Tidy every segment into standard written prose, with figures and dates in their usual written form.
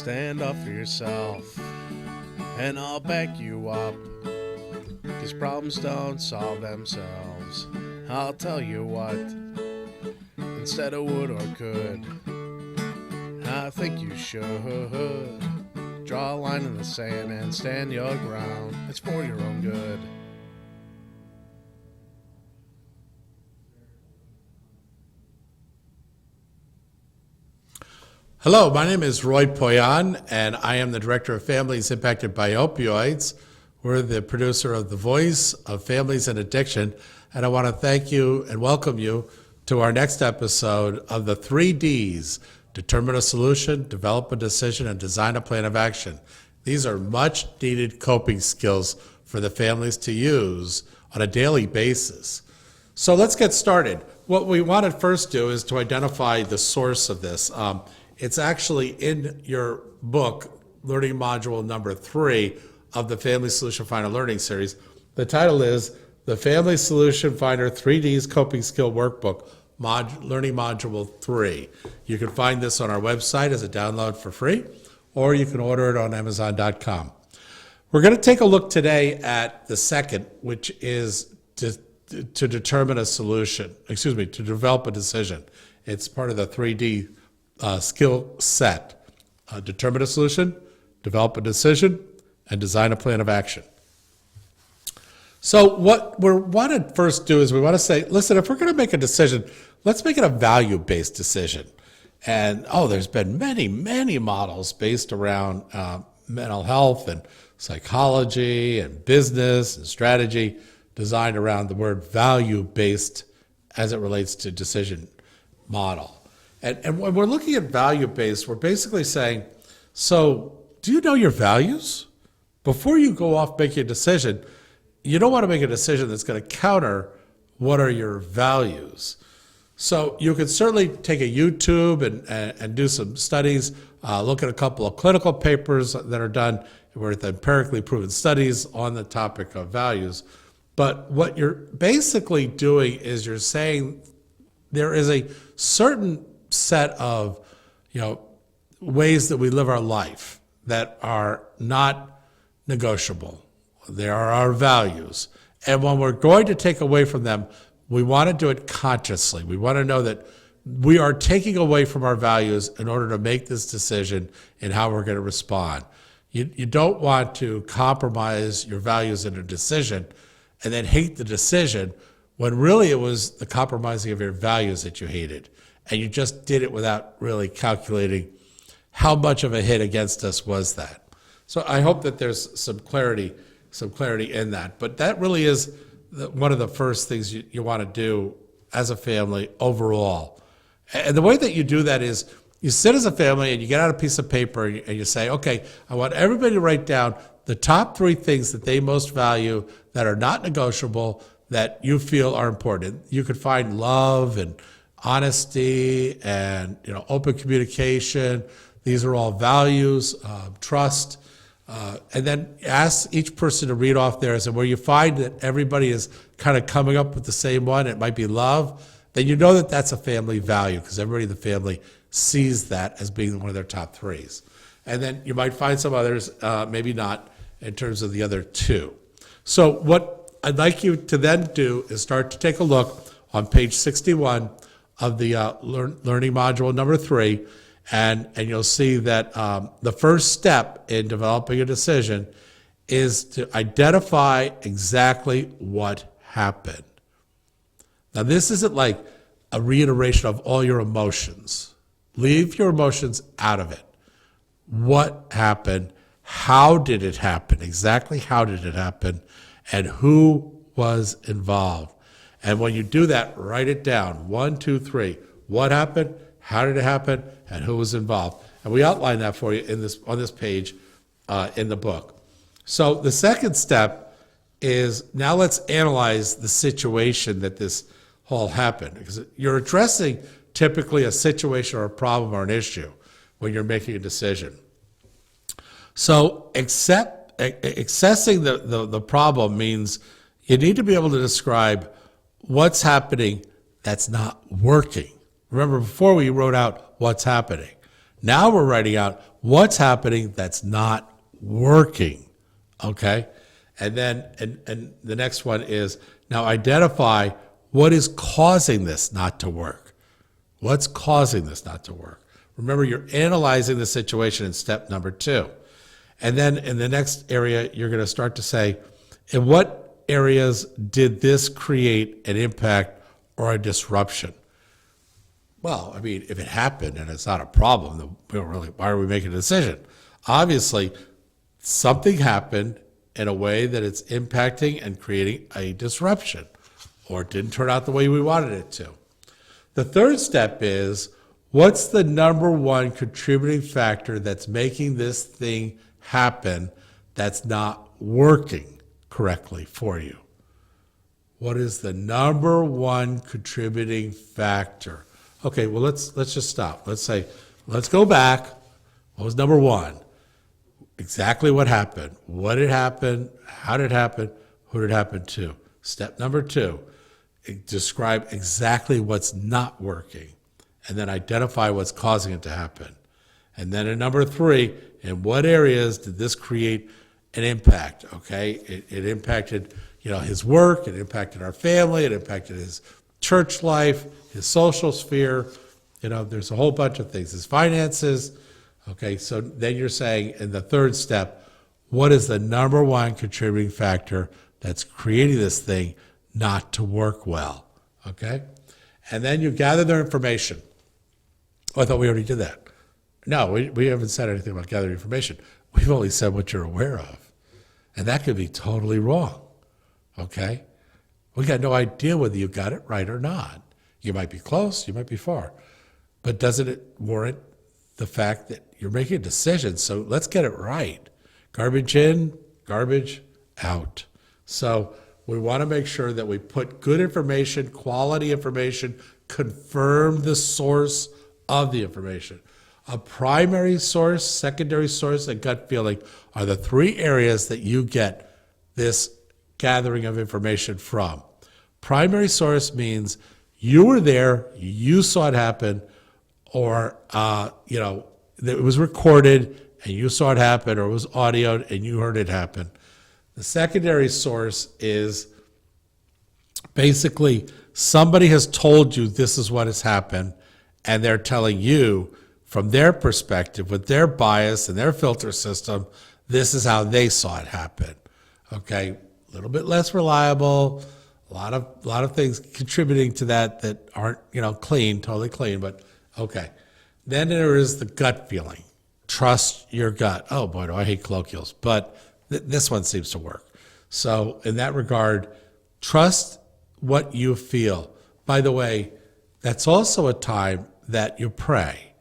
Stand up for yourself, and I'll back you up. 'Cause problems don't solve themselves. I'll tell you what, instead of would or could, I think you should draw a line in the sand and stand your ground. It's for your own good. Hello, my name is Roy Poyan, and I am the Director of Families Impacted by Opioids. We're the producer of The Voice of Families and Addiction, and I want to thank you and welcome you to our next episode of the 3Ds: Determine a Solution, Develop a Decision, and Design a Plan of Action. These are much needed coping skills for the families to use on a daily basis. So let's get started. What we want to first do is to identify the source of this. It's actually in your book, Learning Module number 3 of the Family Solution Finder Learning Series. The title is The Family Solution Finder 3Ds Coping Skill Workbook, Learning Module 3. You can find this on our website as a download for free, or you can order it on Amazon.com. We're going to take a look today at the second, which is to determine a solution, to develop a decision. It's part of the 3D skill set. Determine a solution, develop a decision, and design a plan of action. So what we want to first do is we want to say, listen, if we're going to make a decision, let's make it a value-based decision. And there's been many models based around mental health and psychology and business and strategy designed around the word value-based as it relates to decision model. And when we're looking at value-based, we're basically saying, so do you know your values? Before you go off making a decision, you don't want to make a decision that's going to counter what are your values. So you can certainly take a YouTube and do some studies, look at a couple of clinical papers that are done with empirically proven studies on the topic of values. But what you're basically doing is you're saying there is a certain set of ways that we live our life that are not negotiable. They are our values. And when we're going to take away from them, we want to do it consciously. We want to know that we are taking away from our values in order to make this decision in how we're going to respond. You don't want to compromise your values in a decision and then hate the decision when really it was the compromising of your values that you hated. And you just did it without really calculating how much of a hit against us was that. So I hope that there's some clarity in that. But that really is one of the first things you want to do as a family overall. And the way that you do that is you sit as a family and you get out a piece of paper and you say, okay, I want everybody to write down the top 3 things that they most value that are not negotiable, that you feel are important. You could find love and honesty and open communication. These are all values, trust. And then ask each person to read off theirs. And where you find that everybody is kind of coming up with the same one, it might be love, then you know that that's a family value because everybody in the family sees that as being one of their top 3s. And then you might find some others, maybe not, in terms of the other 2. So what I'd like you to then do is start to take a look on page 61 of the learning module number 3, and you'll see that the first step in developing a decision is to identify exactly what happened. Now, this isn't like a reiteration of all your emotions. Leave your emotions out of it. What happened? How did it happen? Exactly how did it happen? And who was involved? And when you do that, write it down. 1, 2, 3. What happened? How did it happen? And who was involved? And we outline that for you on this page in the book. So the second step is now let's analyze the situation that this all happened. Because you're addressing typically a situation or a problem or an issue when you're making a decision. So accessing the problem means you need to be able to describe what's happening that's not working. Remember, before we wrote out what's happening. Now we're writing out what's happening that's not working, okay? And then and the next one is now identify what is causing this not to work. What's causing this not to work? Remember, you're analyzing the situation in step number 2. And then in the next area, you're going to start to say, in what areas did this create an impact or a disruption? Well, I mean, if it happened and it's not a problem, then we don't really, why are we making a decision? Obviously, something happened in a way that it's impacting and creating a disruption, or it didn't turn out the way we wanted it to. The third step is, what's the number one contributing factor that's making this thing happen that's not working correctly for you? What is the number one contributing factor? Okay, well, let's just stop. Let's go back. What was number one? Exactly what happened. What did happen? How did it happen? Who did it happen to? Step number 2, describe exactly what's not working, and then identify what's causing it to happen. And then in number 3, in what areas did this create an impact? Okay, it impacted, his work, it impacted our family, it impacted his church life, his social sphere. There's a whole bunch of things. His finances. Okay, so then you're saying in the third step, what is the number one contributing factor that's creating this thing not to work well? Okay, and then you gather their information. Oh, I thought we already did that. No, we haven't said anything about gathering information. We've only said what you're aware of. And that could be totally wrong. Okay? We got no idea whether you got it right or not. You might be close, you might be far. But doesn't it warrant the fact that you're making a decision? So let's get it right. Garbage in, garbage out. So we want to make sure that we put good information, quality information, confirm the source of the information. A primary source, secondary source, and gut feeling are the 3 areas that you get this gathering of information from. Primary source means you were there, you saw it happen, or it was recorded and you saw it happen, or it was audioed and you heard it happen. The secondary source is basically somebody has told you this is what has happened, and they're telling you from their perspective, with their bias and their filter system, this is how they saw it happen. Okay, a little bit less reliable, a lot of things contributing to that aren't totally clean, but okay. Then there is the gut feeling. Trust your gut. Oh boy, do I hate colloquials, but this one seems to work. So in that regard, trust what you feel. By the way, that's also a time that you pray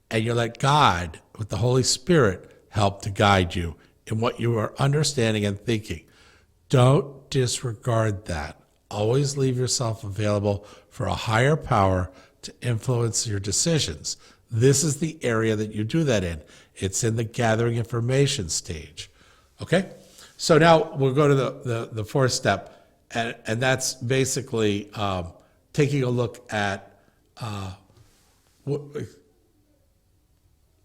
and you let God, with the Holy Spirit, help to guide you in what you are understanding and thinking. Don't disregard that. Always leave yourself available for a higher power to influence your decisions. This is the area that you do that in. It's in the gathering information stage. Okay? So now we'll go to the fourth step, and that's basically taking a look at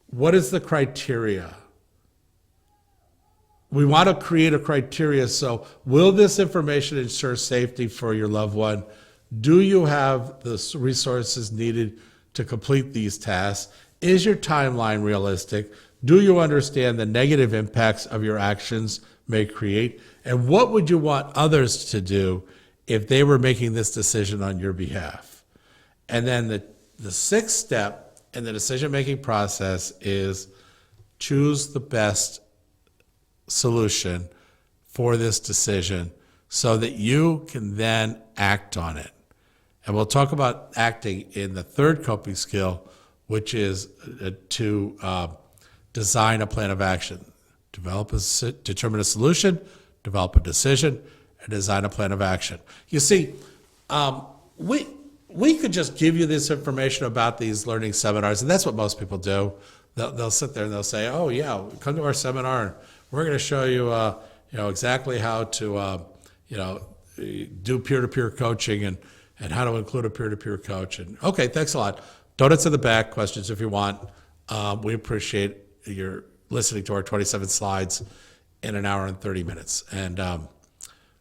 what is the criteria. We want to create a criteria. So will this information ensure safety for your loved one? Do you have the resources needed to complete these tasks? Is your timeline realistic? Do you understand the negative impacts of your actions may create? And what would you want others to do if they were making this decision on your behalf? And then the sixth step in the decision-making process is choose the best solution for this decision so that you can then act on it. And we'll talk about acting in the third coping skill, which is to design a plan of action. Determine a solution, develop a decision, and design a plan of action. You see, we could just give you this information about these learning seminars, and that's what most people do. They'll sit there and they'll say, "Oh yeah, come to our seminar, and we're going to show you, exactly how to, do peer-to-peer coaching and how to include a peer-to-peer coach." And okay, thanks a lot. Donuts in the back. Questions if you want. We appreciate your listening to our 27 slides in an hour and 30 minutes. And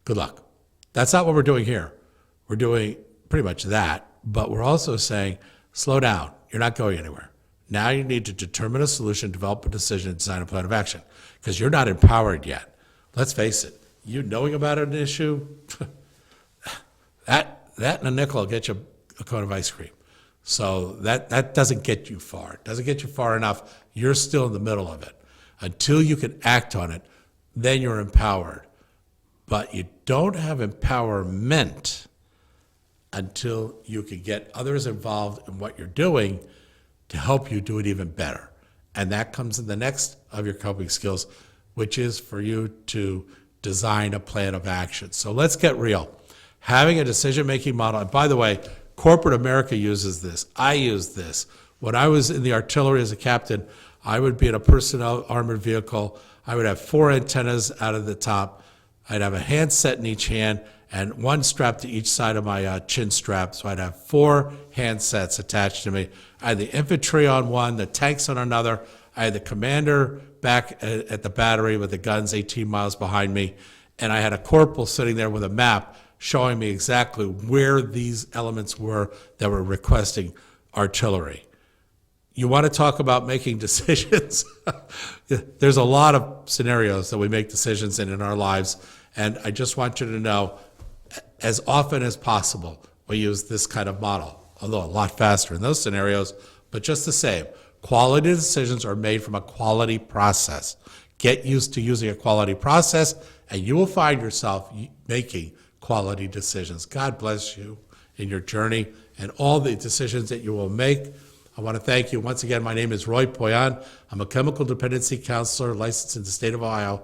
good luck. That's not what we're doing here. We're doing pretty much that, but we're also saying, slow down. You're not going anywhere. Now you need to determine a solution, develop a decision, design a plan of action, because you're not empowered yet. Let's face it. You knowing about an issue, that and a nickel will get you a cone of ice cream. So that doesn't get you far. It doesn't get you far enough. You're still in the middle of it. Until you can act on it, then you're empowered. But you don't have empowerment until you can get others involved in what you're doing to help you do it even better. And that comes in the next of your coping skills, which is for you to design a plan of action. So let's get real. Having a decision-making model, and by the way, corporate America uses this. I use this. When I was in the artillery as a captain, I would be in a personnel armored vehicle. I would have 4 antennas out of the top. I'd have a handset in each hand and 1 strap to each side of my chin strap. So I'd have 4 handsets attached to me. I had the infantry on one, the tanks on another. I had the commander back at the battery with the guns 18 miles behind me. And I had a corporal sitting there with a map showing me exactly where these elements were that were requesting artillery. You want to talk about making decisions? There's a lot of scenarios that we make decisions in our lives, and I just want you to know, as often as possible, we use this kind of model, although a lot faster in those scenarios, but just the same. Quality decisions are made from a quality process. Get used to using a quality process, and you will find yourself making quality decisions. God bless you in your journey and all the decisions that you will make. I want to thank you. Once again, my name is Roy Poyan. I'm a chemical dependency counselor licensed in the state of Ohio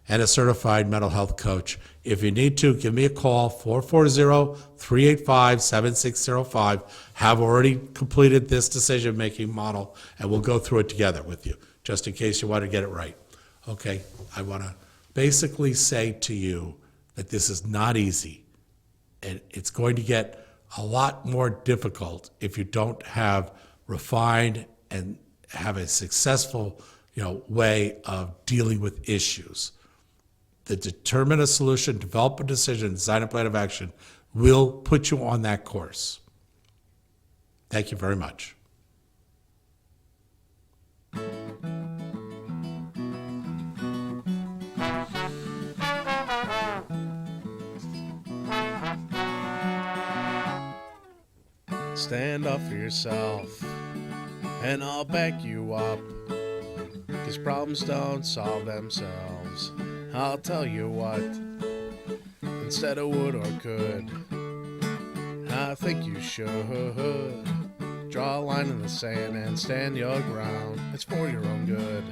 and a certified mental health coach. If you need to, give me a call, 440-385-7605. Have already completed this decision-making model, and we'll go through it together with you, just in case you want to get it right. Okay, I want to basically say to you that this is not easy, and it's going to get a lot more difficult if you don't have refined and have a successful, way of dealing with issues. The determine a solution, develop a decision, design a plan of action will put you on that course. Thank you very much. Stand up for yourself, and I'll back you up, 'cause problems don't solve themselves. I'll tell you what, instead of would or could, I think you should draw a line in the sand and stand your ground. It's for your own good.